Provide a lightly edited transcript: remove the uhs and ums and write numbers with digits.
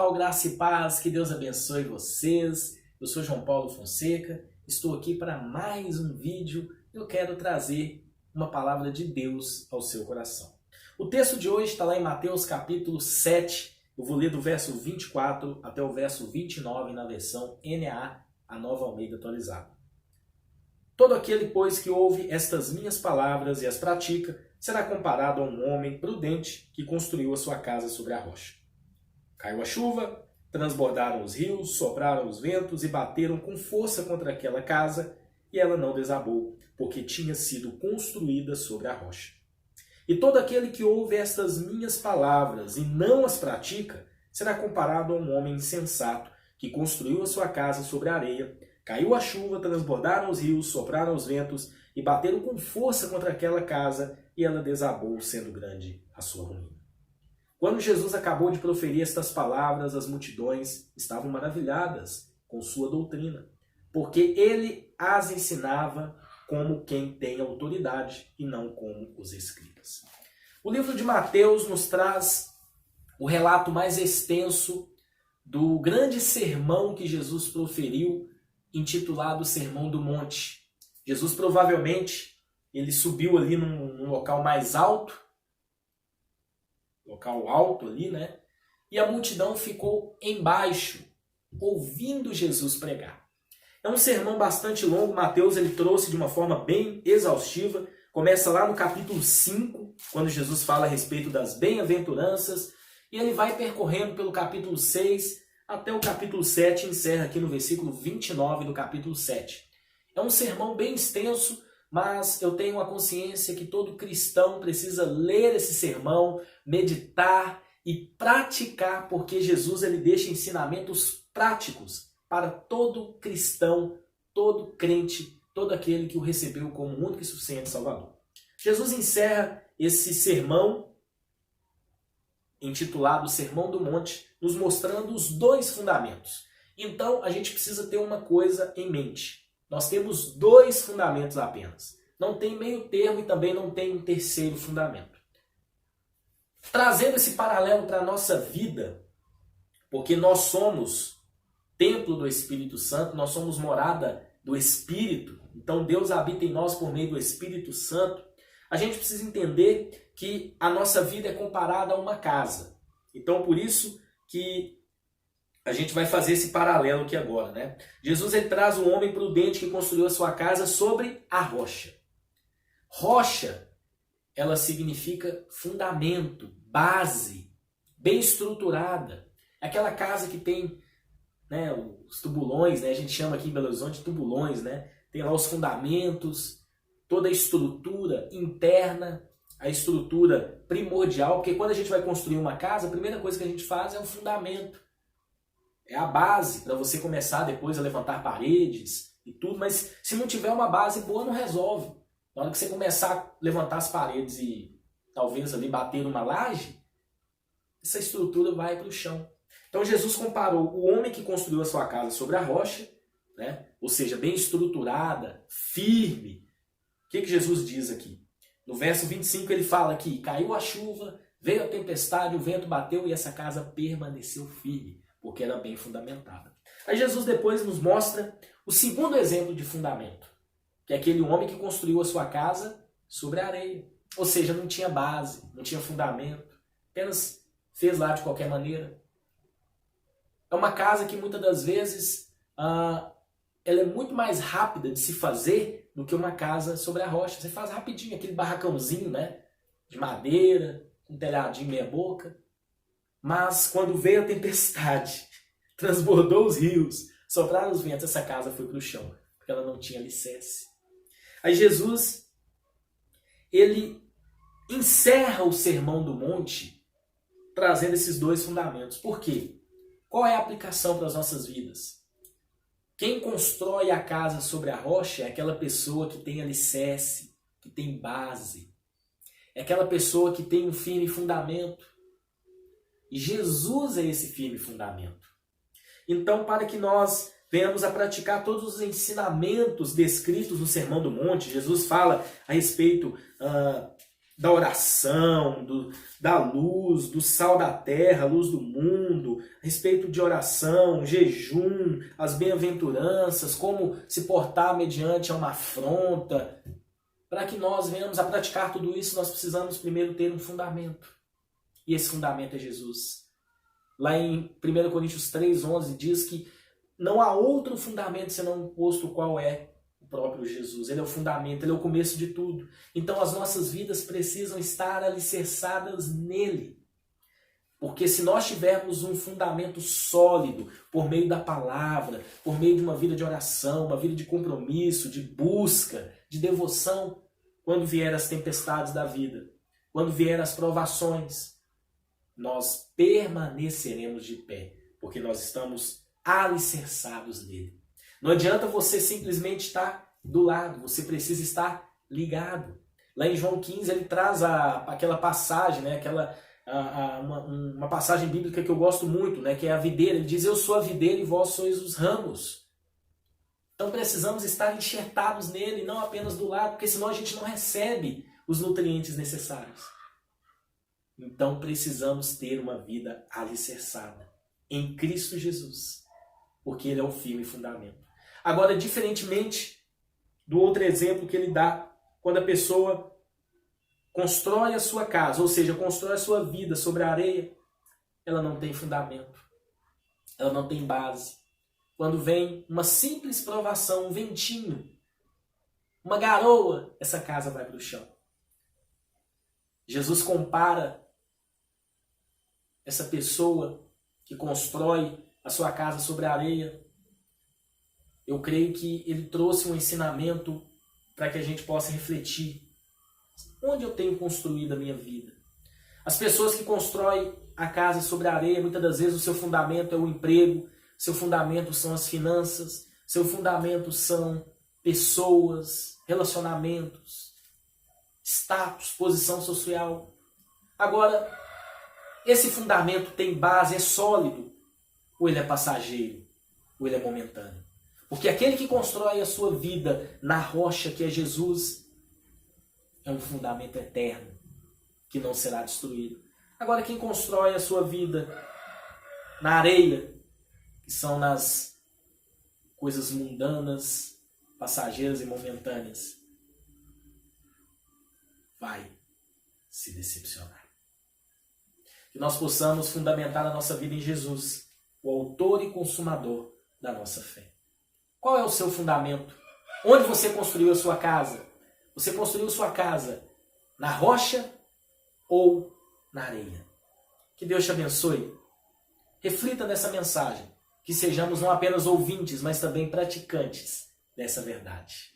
pessoal, graça e paz, que Deus abençoe vocês. Eu sou João Paulo Fonseca, estou aqui para mais um vídeo. Eu quero trazer uma palavra de Deus ao seu coração. O texto de hoje está lá em Mateus capítulo 7, eu vou ler do verso 24 até o verso 29 na versão NA, a Nova Almeida atualizada. Todo aquele, pois, que ouve estas minhas palavras e as pratica, será comparado a um homem prudente que construiu a sua casa sobre a rocha. Caiu a chuva, transbordaram os rios, sopraram os ventos e bateram com força contra aquela casa, e ela não desabou, porque tinha sido construída sobre a rocha. E todo aquele que ouve estas minhas palavras e não as pratica, será comparado a um homem insensato que construiu a sua casa sobre a areia. Caiu a chuva, transbordaram os rios, sopraram os ventos e bateram com força contra aquela casa, e ela desabou, sendo grande a sua ruína. Quando Jesus acabou de proferir estas palavras, as multidões estavam maravilhadas com sua doutrina, porque ele as ensinava como quem tem autoridade e não como os escribas. O livro de Mateus nos traz o relato mais extenso do grande sermão que Jesus proferiu, intitulado Sermão do Monte. Jesus provavelmente ele subiu ali num local mais alto, local alto ali, né? E a multidão ficou embaixo, ouvindo Jesus pregar. É um sermão bastante longo, Mateus ele trouxe de uma forma bem exaustiva. Começa lá no capítulo 5, quando Jesus fala a respeito das bem-aventuranças, e ele vai percorrendo pelo capítulo 6 até o capítulo 7, e encerra aqui no versículo 29 do capítulo 7. É um sermão bem extenso, mas eu tenho a consciência que todo cristão precisa ler esse sermão, meditar e praticar, porque Jesus ele deixa ensinamentos práticos para todo cristão, todo crente, todo aquele que o recebeu como único e suficiente Salvador. Jesus encerra esse sermão, intitulado Sermão do Monte, nos mostrando os dois fundamentos. Então, a gente precisa ter uma coisa em mente. Nós temos dois fundamentos apenas. Não tem meio termo e também não tem um terceiro fundamento. Trazendo esse paralelo para a nossa vida, porque nós somos templo do Espírito Santo, nós somos morada do Espírito, então Deus habita em nós por meio do Espírito Santo, a gente precisa entender que a nossa vida é comparada a uma casa. Então, por isso que a gente vai fazer esse paralelo aqui agora, né? Jesus ele traz um homem prudente que construiu a sua casa sobre a rocha. Rocha, ela significa fundamento, base, bem estruturada. Aquela casa que tem, né, os tubulões, né? A gente chama aqui em Belo Horizonte de tubulões, né? Tem lá os fundamentos, toda a estrutura interna, a estrutura primordial, porque quando a gente vai construir uma casa, a primeira coisa que a gente faz é o fundamento. É a base para você começar depois a levantar paredes e tudo, mas se não tiver uma base boa, não resolve. Na hora que você começar a levantar as paredes e talvez ali bater uma laje, essa estrutura vai para o chão. Então Jesus comparou o homem que construiu a sua casa sobre a rocha, né? Ou seja, bem estruturada, firme. O que Jesus diz aqui? No verso 25 ele fala que caiu a chuva, veio a tempestade, o vento bateu e essa casa permaneceu firme, porque era bem fundamentada. Aí Jesus depois nos mostra o segundo exemplo de fundamento, que é aquele homem que construiu a sua casa sobre a areia. Ou seja, não tinha base, não tinha fundamento, apenas fez lá de qualquer maneira. É uma casa que muitas das vezes ela é muito mais rápida de se fazer do que uma casa sobre a rocha. Você faz rapidinho aquele barracãozinho, né, de madeira, um telhadinho meia boca. Mas quando veio a tempestade, transbordou os rios, sopraram os ventos, essa casa foi para o chão, porque ela não tinha alicerce. Aí Jesus, ele encerra o Sermão do Monte trazendo esses dois fundamentos. Por quê? Qual é a aplicação para as nossas vidas? Quem constrói a casa sobre a rocha é aquela pessoa que tem alicerce, que tem base. É aquela pessoa que tem um firme fundamento. E Jesus é esse firme fundamento. Então, para que nós venhamos a praticar todos os ensinamentos descritos no Sermão do Monte, Jesus fala a respeito da oração, da luz, do sal da terra, luz do mundo, a respeito de oração, jejum, as bem-aventuranças, como se portar mediante a uma afronta. Para que nós venhamos a praticar tudo isso, nós precisamos primeiro ter um fundamento. E esse fundamento é Jesus. Lá em 1 Coríntios 3,11 diz que não há outro fundamento senão o posto qual é o próprio Jesus. Ele é o fundamento, ele é o começo de tudo. Então as nossas vidas precisam estar alicerçadas nele. Porque se nós tivermos um fundamento sólido por meio da palavra, por meio de uma vida de oração, uma vida de compromisso, de busca, de devoção, quando vier as tempestades da vida, quando vier as provações, nós permaneceremos de pé, porque nós estamos alicerçados nele. Não adianta você simplesmente estar do lado, você precisa estar ligado. Lá em João 15 ele traz aquela passagem, né, uma passagem bíblica que eu gosto muito, né, que é a videira. Ele diz: eu sou a videira e vós sois os ramos. Então precisamos estar enxertados nele, não apenas do lado, porque senão a gente não recebe os nutrientes necessários. Então precisamos ter uma vida alicerçada em Cristo Jesus, porque ele é o firme fundamento. Agora, diferentemente do outro exemplo que ele dá, quando a pessoa constrói a sua casa, ou seja, constrói a sua vida sobre a areia, ela não tem fundamento, ela não tem base. Quando vem uma simples provação, um ventinho, uma garoa, essa casa vai para o chão. Jesus compara essa pessoa que constrói a sua casa sobre a areia. Eu creio que ele trouxe um ensinamento para que a gente possa refletir. Onde eu tenho construído a minha vida? As pessoas que constroem a casa sobre a areia, muitas das vezes o seu fundamento é o emprego, seu fundamento são as finanças, seu fundamento são pessoas, relacionamentos, status, posição social. Agora, esse fundamento tem base, é sólido, ou ele é passageiro, ou ele é momentâneo? Porque aquele que constrói a sua vida na rocha que é Jesus é um fundamento eterno, que não será destruído. Agora, quem constrói a sua vida na areia, que são nas coisas mundanas, passageiras e momentâneas, vai se decepcionar. Que nós possamos fundamentar a nossa vida em Jesus, o autor e consumador da nossa fé. Qual é o seu fundamento? Onde você construiu a sua casa? Você construiu sua casa na rocha ou na areia? Que Deus te abençoe. Reflita nessa mensagem. Que sejamos não apenas ouvintes, mas também praticantes dessa verdade.